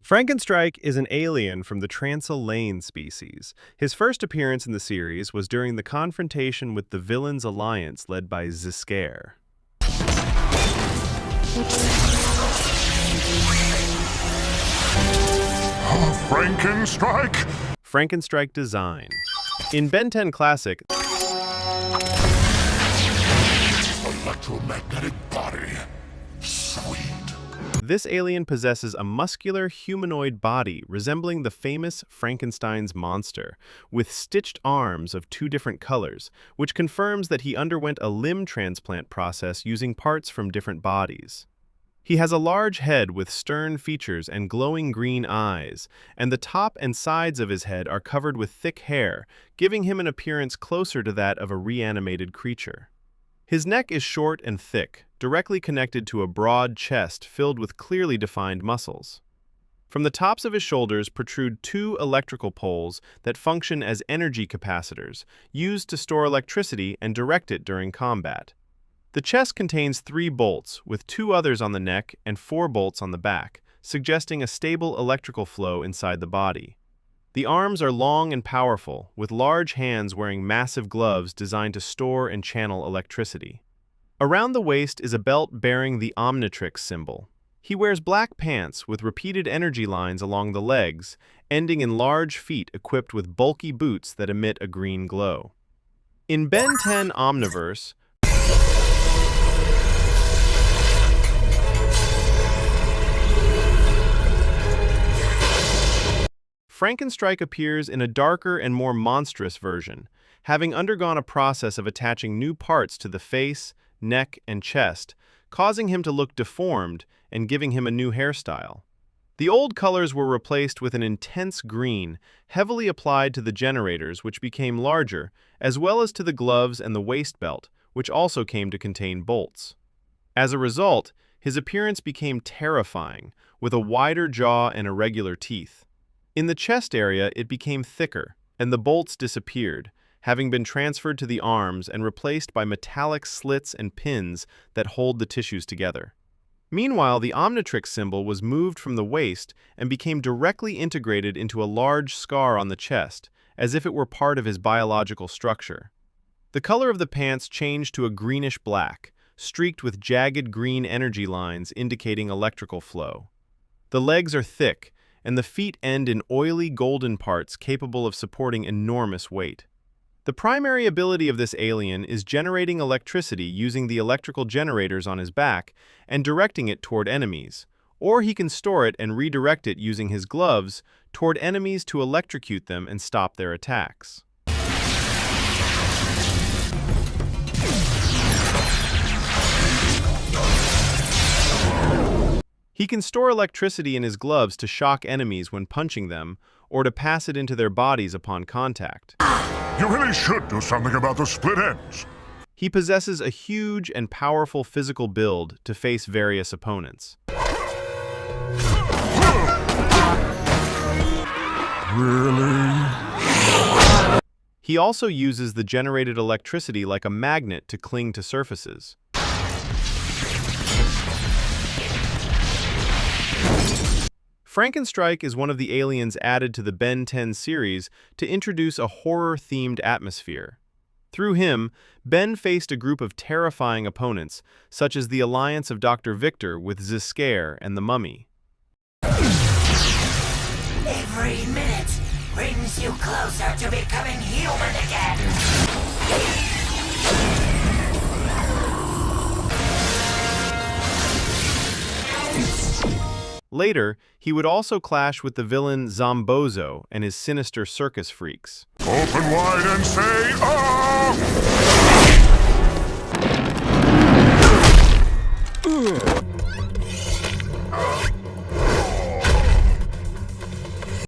Frankenstrike is an alien from the Transylane species. His first appearance in the series was during the confrontation with the villains' alliance led by zs'skayr. Frankenstrike? Frankenstrike design. In Ben 10 Classic, Electromagnetic body. Sweet. this alien possesses a muscular humanoid body resembling the famous Frankenstein's monster, with stitched arms of two different colors, which confirms that he underwent a limb transplant process using parts from different bodies. He has a large head with stern features and glowing green eyes, and the top and sides of his head are covered with thick hair, giving him an appearance closer to that of a reanimated creature. His neck is short and thick, directly connected to a broad chest filled with clearly defined muscles. From the tops of his shoulders protrude two electrical poles that function as energy capacitors, used to store electricity and direct it during combat. The chest contains 3 bolts, with 2 others on the neck and 4 bolts on the back, suggesting a stable electrical flow inside the body. The arms are long and powerful, with large hands wearing massive gloves designed to store and channel electricity. Around the waist is a belt bearing the Omnitrix symbol. He wears black pants with repeated energy lines along the legs, ending in large feet equipped with bulky boots that emit a green glow. In Ben 10 Omniverse, Frankenstrike appears in a darker and more monstrous version, having undergone a process of attaching new parts to the face, neck, and chest, causing him to look deformed and giving him a new hairstyle. The old colors were replaced with an intense green, heavily applied to the generators, which became larger, as well as to the gloves and the waist belt, which also came to contain bolts. As a result, his appearance became terrifying, with a wider jaw and irregular teeth. In the chest area, it became thicker, and the bolts disappeared, having been transferred to the arms and replaced by metallic slits and pins that hold the tissues together. Meanwhile, the Omnitrix symbol was moved from the waist and became directly integrated into a large scar on the chest, as if it were part of his biological structure. The color of the pants changed to a greenish black, streaked with jagged green energy lines indicating electrical flow. The legs are thick, and the feet end in oily golden parts capable of supporting enormous weight. The primary ability of this alien is generating electricity using the electrical generators on his back and directing it toward enemies, or he can store it and redirect it using his gloves toward enemies to electrocute them and stop their attacks. He can store electricity in his gloves to shock enemies when punching them, or to pass it into their bodies upon contact. You really should do something about the split ends. He possesses a huge and powerful physical build to face various opponents. Really? He also uses the generated electricity like a magnet to cling to surfaces. Frankenstrike is one of the aliens added to the Ben 10 series to introduce a horror-themed atmosphere. Through him, Ben faced a group of terrifying opponents, such as the alliance of Dr. Victor with zs'skayr and the Mummy. Every minute brings you closer to becoming human again. Later, he would also clash with the villain Zombozo and his sinister circus freaks. Open wide and say, "Ah!"